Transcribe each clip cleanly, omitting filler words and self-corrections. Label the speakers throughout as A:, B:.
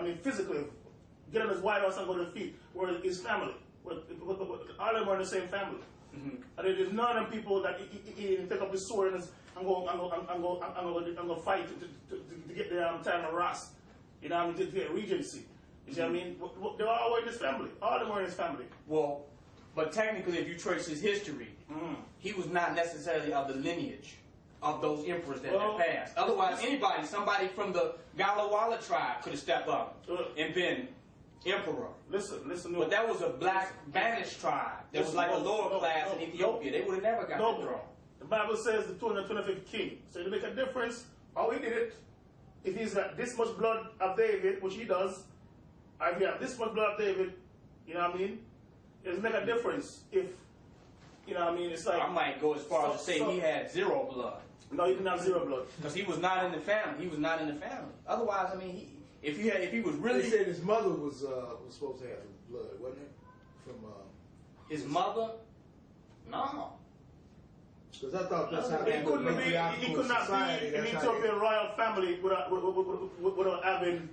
A: mean, physically, get on his White House and go to the feet, where his family, all of them are in the same family. And there's none of them people that he take up the sword and go fight to get the time of Ras. You know what I mean? To get regency. You see what I mean? They're all in his family. All of them are in his family.
B: Well, but technically, if you trace his history, he was not necessarily of the lineage of those emperors that had passed. Otherwise, somebody from the Galawala tribe could have stepped up and been emperor.
A: Listen.
B: But that was a black banished tribe. That was like a lower class in Ethiopia. They would have never got the throne.
A: The Bible says the 225th king. So to make a difference, how he did it, if he's got this much blood of David, which he does, or if he has this much blood of David, you know what I mean? It doesn't make a difference if, you know what I mean? It's like,
B: I might go as far as to say he had 0 blood.
A: No, he didn't have 0 blood.
B: Because he was not in the family. He was not in the family. Otherwise, I mean, if he was really...
C: They said his mother was supposed to have blood, wasn't it? From
B: his mother? No.
C: Because I thought that's how
A: he could not be an Ethiopian royal family without having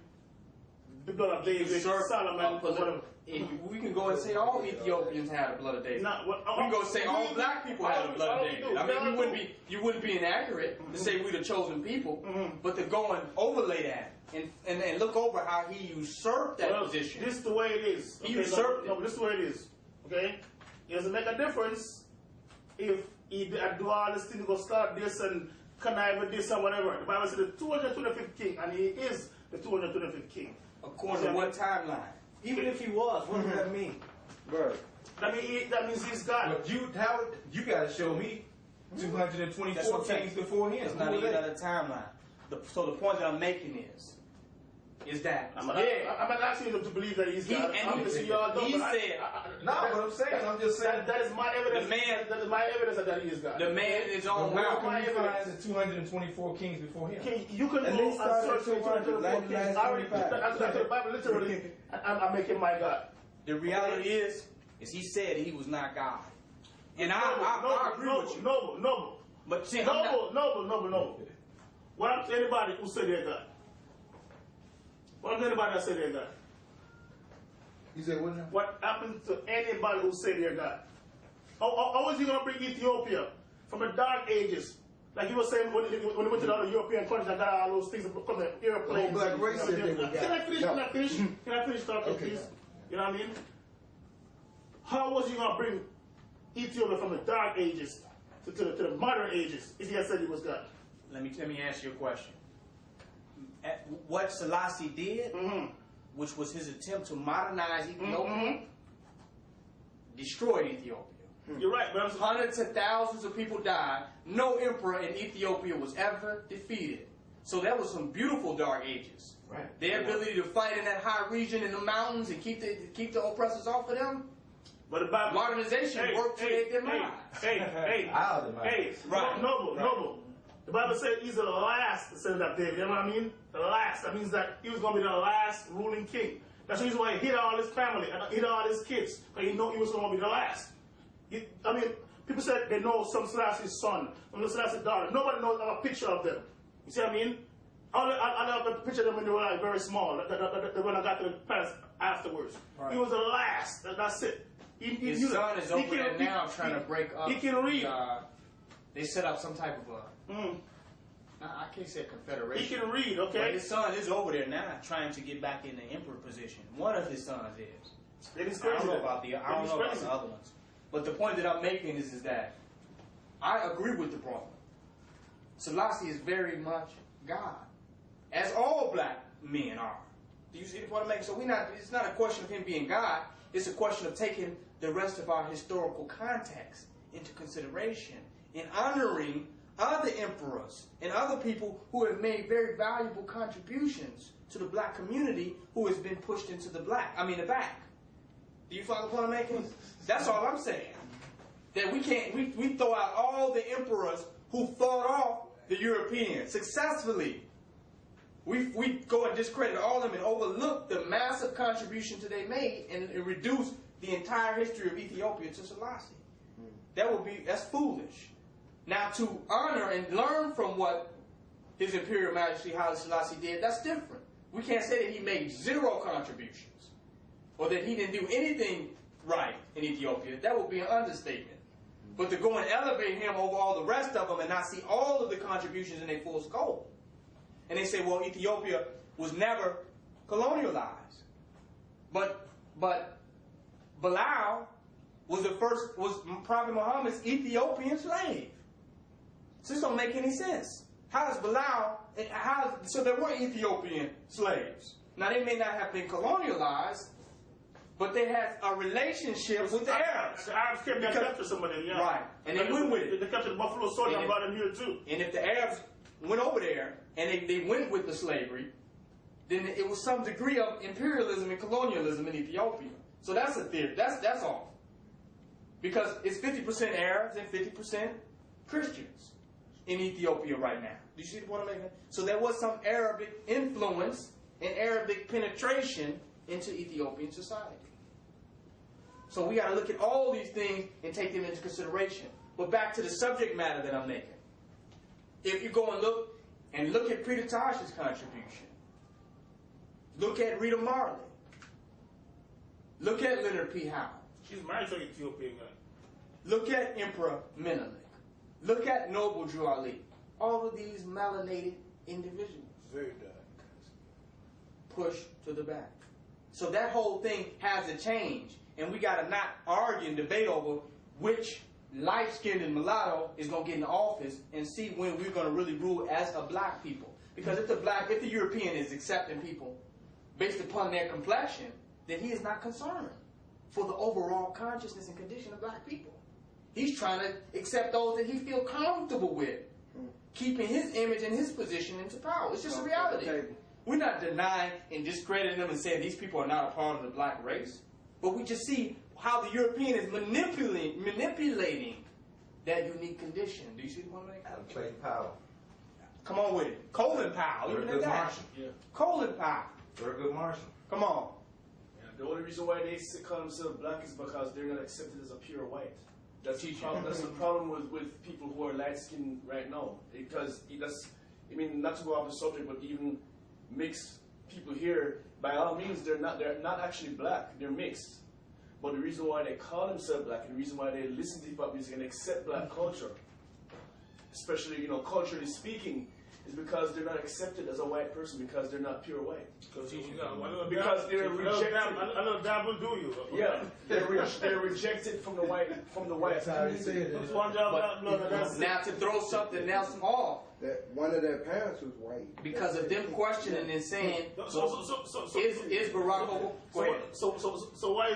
A: the blood of David, Solomon, whatever.
B: We can go and say all Ethiopians had the blood of David.
A: We
B: can go say all black people had the blood of David. I mean, you wouldn't be inaccurate to say we're the chosen people, but to go and overlay that and look over how he usurped that position.
A: This is the way it is.
B: He usurped it.
A: No, but this is the way it is. Okay? It doesn't make a difference if he do all this thing, go start this and connive with this and whatever. The Bible says the 225th king, and he is the 225th king.
B: According to what timeline?
D: Even if he was, what does that mean?
C: Right.
A: That means he's God.
D: But you got to show me 224 kings before him.
B: It's not even another timeline. So the point that I'm making is that
A: I'm not asking you to believe that he's God.
D: What I'm saying, I'm just saying
A: that is my evidence. That is my evidence that he is God.
B: The man in his own mouth.
D: Where can you find the 224 kings before him?
A: You can go and search for 224 kings. I already that's the Bible literally. I'm making my God.
B: The reality is he said he was not God, and I agree with you.
A: Noble.
B: But see,
A: noble. What happened to anybody who said they're God? What happened to anybody that said they're God?
C: You said what now?
A: What happened to anybody who said they're God? How was he going to bring Ethiopia from the dark ages? Like you were saying when he went to the other European countries and got all those things from the airplanes.
C: The black race said they were God.
A: Can I finish talking, please? You know what I mean? How was he going to bring Ethiopia from the dark ages to the modern ages if he had said he was God?
B: Let me ask you a question. What Selassie did, which was his attempt to modernize Ethiopia, destroyed Ethiopia.
A: You're right, but
B: hundreds of thousands of people died. No emperor in Ethiopia was ever defeated. So that was some beautiful dark ages.
D: Right.
B: Their ability to fight in that high region in the mountains and keep the oppressors off of them.
A: But the Bible,
B: modernization worked to their demise.
A: Noble. The Bible says he's the last descendant of David. You know what I mean? The last. That means that he was going to be the last ruling king. That's the reason why he hid all his family and hid all his kids. Because he knew he was going to be the last. People said they know some Selassie's son, some Selassie's daughter. Nobody knows a picture of them. You see what I mean? I have a picture of them when they were like very small. When I got to the palace afterwards. Right. He was the last. That's it.
B: His son is over there now trying to break up.
A: He can read.
B: They set up some type of I can't say a confederation.
A: He can read, okay?
B: But his son is over there now trying to get back in the emperor position. One of his sons is. I don't know about the other ones. But the point that I'm making is that I agree with the brother. Selassie is very much God. As all black men are. Do you see the point I'm making? So it's not a question of him being God. It's a question of taking the rest of our historical context into consideration and honoring other emperors and other people who have made very valuable contributions to the black community who has been pushed into the back. Do you follow the point I'm making? That's all I'm saying. That we throw out all the emperors who fought off the Europeans successfully. We go and discredit all of them and overlook the massive contributions that they made and reduce the entire history of Ethiopia to Selassie. That's foolish. Now to honor and learn from what His Imperial Majesty Haile Selassie did, that's different. We can't say that he made zero contributions or that he didn't do anything right in Ethiopia. That would be an understatement. But to go and elevate him over all the rest of them and not see all of the contributions in their full scope. And they say, well, Ethiopia was never colonialized. But Bilal was Prophet Muhammad's Ethiopian slave. So this don't make any sense. How is Bilal, so there were Ethiopian slaves. Now they may not have been colonialized, but they had a relationship with the Arabs.
A: The Arabs came there and captured somebody, yeah.
B: Right. And they went with it.
A: They captured the Buffalo Soldier and brought him here too.
B: And if the Arabs went over there and they went with the slavery, then it was some degree of imperialism and colonialism in Ethiopia. So that's a theory. That's all. Because it's 50% Arabs and 50% Christians in Ethiopia right now. Do you see the point I'm making? So there was some Arabic influence and Arabic penetration into Ethiopian society. So we got to look at all these things and take them into consideration. But back to the subject matter that I'm making. If you go and look at Peter Tosh's contribution, look at Rita Marley, look at Leonard P. Howe.
A: She's married to an Ethiopian guy.
B: Look at Emperor Menelik. Look at Noble Drew Ali. All of these melanated individuals.
C: Very dark.
B: Pushed to the back. So that whole thing has to change. And we got to not argue and debate over which light-skinned and mulatto is going to get in office and see when we're going to really rule as a black people. Because if the European is accepting people based upon their complexion, then he is not concerned for the overall consciousness and condition of black people. He's trying to accept those that he feels comfortable with, keeping his image and his position into power. It's just a reality. We're not denying and discrediting them and saying these people are not a part of the black race. But we just see how the European is manipulating that unique condition. Do you see the one like that?
D: Play power.
B: Come on with it. Colin Powell.
D: Very
B: Even
D: good
B: at that.
D: Martian.
E: Yeah.
B: Colin Powell.
D: Very good Martian.
B: Come on.
E: Yeah. The only reason why they call themselves black is because they're not accepted as a pure white. That's the problem. That's the problem with people who are light skinned right now. Because I mean, not to go off the subject, but even mixed people here, by all means, they're not actually black. They're mixed. But the reason why they call themselves black, and the reason why they listen to hip-hop music and accept black culture, especially, culturally speaking, is because they're not accepted as a white person because they're not pure white.
A: Because
E: they're rejected.
A: A little dab will do you.
E: Yeah, they're rejected from the white
C: That's how they say it.
B: Now to throw something else off,
F: That one of their parents was white.
B: because of them questioning and saying, is Barack Obama? Go ahead.
A: So why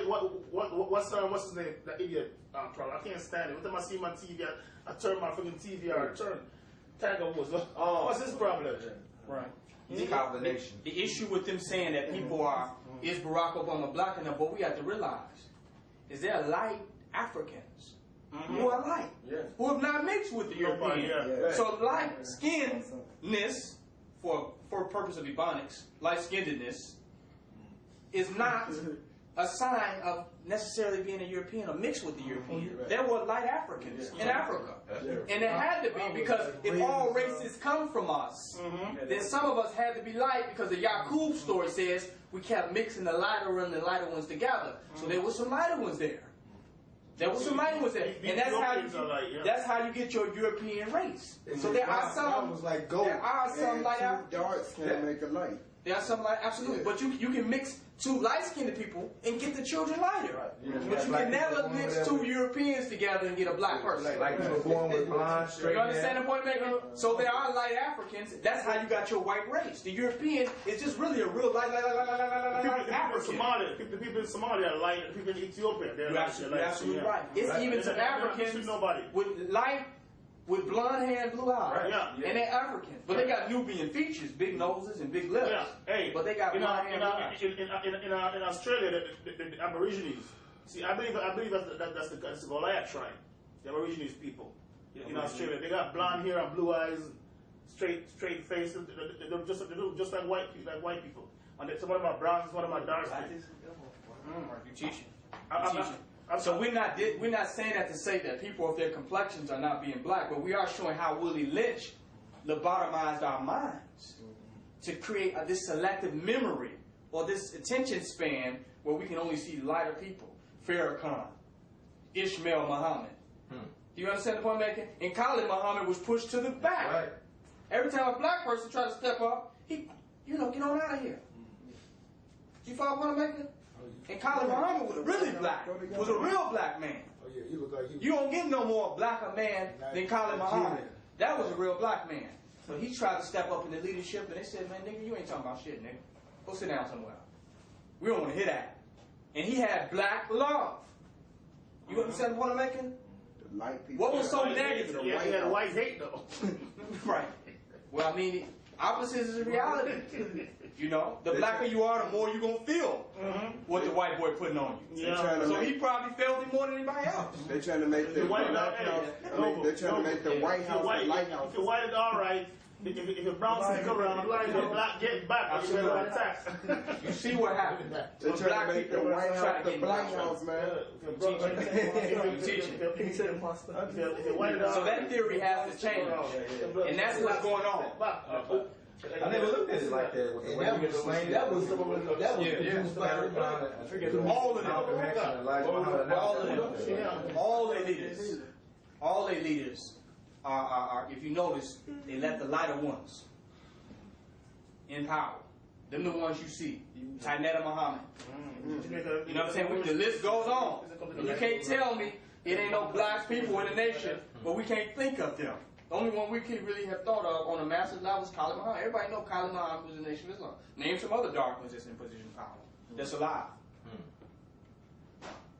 A: what's his name? That idiot problem. I can't stand it. Every time I see him on TV, I turn my fucking TV or I turn Tiger Woods. What's his problem?
B: Right.
D: It's a combination.
B: The issue with them saying that people is Barack Obama black enough, but we have to realize is there light Africans who are light, who have not mixed with the European. So light skinnedness, for purpose of ebonics, light skinnedness is not a sign of necessarily being a European or mixed with the European. There were light Africans in Africa. And it had to be, because if all races come from us, then some of us had to be light, because the Yaqub story says we kept mixing the lighter and the lighter ones together. So there were some lighter ones there. There were some lighter ones there. And that's how you get your European race. So there are some,
F: was like gold.
B: there are some light Africans.
F: Darts can't make a light.
B: There are some light, absolutely. But you can mix two light-skinned people and get the children lighter. But you can never mix two Europeans together and get a black person.
D: Like people born with blonde, straight
B: You understand
D: hair.
B: the point I'm making? So there are light Africans. That's how you got your white race. The European is just really a real light African.
A: The people in Somalia are light. The people in Ethiopia, they're
B: You're absolutely
A: light.
B: right. It's even some Africans with light, with blonde hair and blue eyes. And they're Africans. But they got Nubian features, big noses and big lips. But they got blonde hair and blue eyes.
A: In Australia, the Aborigines. See, I believe that's the Goliath tribe. The Aborigines people in Australia. They got blonde hair and blue eyes, straight face. They're just like white people. And some of them are brown, some of them are dark skin.
B: You teaching. So we're not saying that to say that people of their complexions are not being black, but we are showing how Willie Lynch lobotomized our minds to create this selective memory or this attention span where we can only see lighter people. Farrakhan, Ishmael Muhammad. Do you understand the point I'm making? In Khalid Muhammad was pushed to the back.
D: Right.
B: Every time a black person tried to step up, he, get on out of here. You follow what I'm making? And Khalid Muhammad was really black. Was a real black man.
C: Oh yeah, he looked like he was.
B: You don't get no more blacker man than Khalid Muhammad. That was a real black man. So he tried to step up in the leadership, and they said, man, nigga, you ain't talking about shit, nigga. Go sit down somewhere. We don't want to hear that. And he had black love. You understand what I'm making?
F: The light people.
B: What was so negative?
A: Yeah, he had white hate, though.
B: Right. Well, I mean, opposites is a reality. You know, the blacker you are, the more you're going to feel what the white boy putting on you.
A: Yeah.
B: So he probably felt it more than anybody else.
F: They're trying to make the White House. They're trying to make the White House the lighthouse.
A: If you're white, it's all right. If you're brown, come around, black, get back. You better attack.
B: You see what happened.
F: They're trying to make the White House the Black House, man.
B: So that theory has to change. And that's what's going on.
D: I never looked at it like that. With the way you explained it. That was
B: all the leaders are, if you notice, they let the lighter ones in power. Them the ones you see. Tainetta Muhammad. You know what I'm saying? The list goes on. And you can't tell me it ain't no black people in the nation, but we can't think of them. The only one we can really have thought of on a massive level is Khalid Muhammad. Everybody know Khalid Muhammad was in the Nation of Islam. Name some other dark ones that's in position of power. That's alive.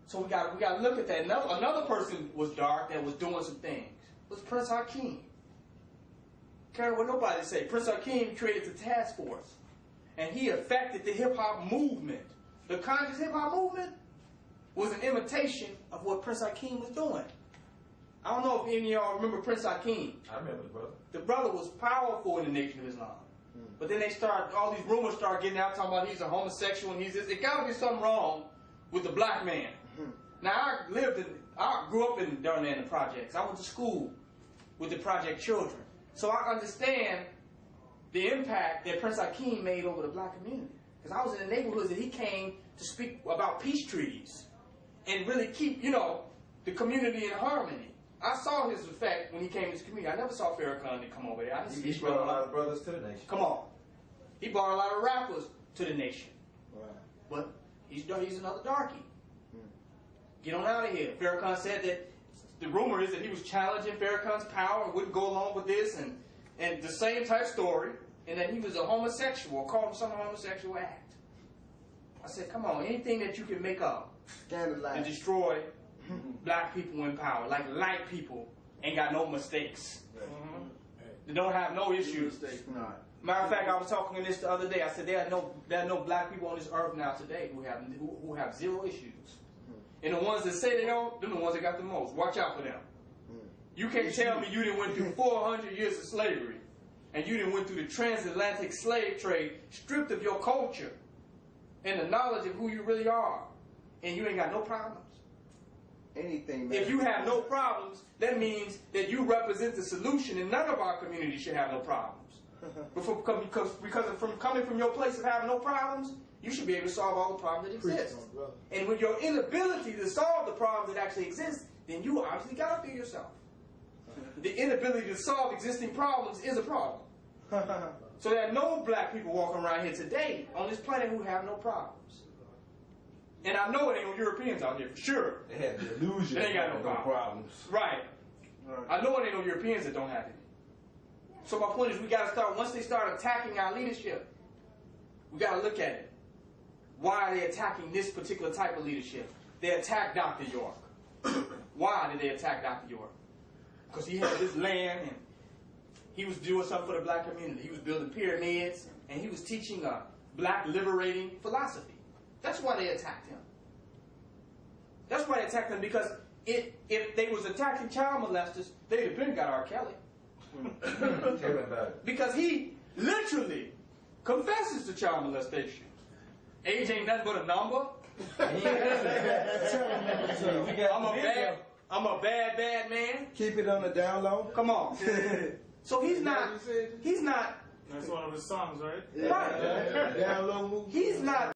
B: So we got to look at that. Another person was dark that was doing some things. Was Prince Hakeem. Care what nobody say. Prince Hakeem created the task force, and he affected the hip hop movement. The conscious hip hop movement was an imitation of what Prince Hakeem was doing. I don't know if any of y'all remember Prince Hakeem.
D: I remember the brother.
B: The brother was powerful in the Nation of Islam. But then all these rumors start getting out talking about he's a homosexual and he's this. It gotta be something wrong with the black man. Now I grew up down there in the projects. I went to school with the project children. So I understand the impact that Prince Hakeem made over the black community. Because I was in the neighborhoods that he came to speak about peace treaties and really keep, the community in harmony. I saw his effect when he came to the community. I never saw Farrakhan to come over there. I didn't see
D: He brought a lot of brothers to the nation.
B: Come on. He brought a lot of rappers to the nation.
F: Wow.
B: But he's another darkie. Get on out of here. Farrakhan said that the rumor is that he was challenging Farrakhan's power and wouldn't go along with this, and the same type story, and that he was a homosexual, called him some homosexual act. I said, come on, anything that you can make up and destroy black people in power, like light people, ain't got no mistakes. They don't have no issues. Matter of fact, I was talking this the other day. I said there are no black people on this earth now today who have zero issues. And the ones that say they don't, they're the ones that got the most. Watch out for them. You can't tell me you didn't went through 400 years of slavery, and you didn't went through the transatlantic slave trade, stripped of your culture and the knowledge of who you really are, and you ain't got no problems.
F: Anything, man.
B: If you have no problems, that means that you represent the solution, and none of our community should have no problems. Because from coming from your place of having no problems, you should be able to solve all the problems that exist. And with your inability to solve the problems that actually exist, then you obviously got to feel yourself. The inability to solve existing problems is a problem. So there are no black people walking around here today on this planet who have no problems. And I know it ain't no Europeans out here for sure.
D: They had the illusion.
B: They ain't got no
D: problems.
B: Right. I know it ain't no Europeans that don't have it. So my point is, we got to start, once they start attacking our leadership, we got to look at it. Why are they attacking this particular type of leadership? They attacked Dr. York. Why did they attack Dr. York? Because he had this land and he was doing something for the black community. He was building pyramids and he was teaching a black liberating philosophy. That's why they attacked him. That's why they attacked him, because if they was attacking child molesters, they'd have been got R. Kelly. Because he literally confesses to child molestation. Age ain't nothing but a number. I'm a bad man.
F: Keep it on the down low.
B: Come on. So he's not
A: That's one of his songs, right?
C: Yeah. Down low move.
B: He's not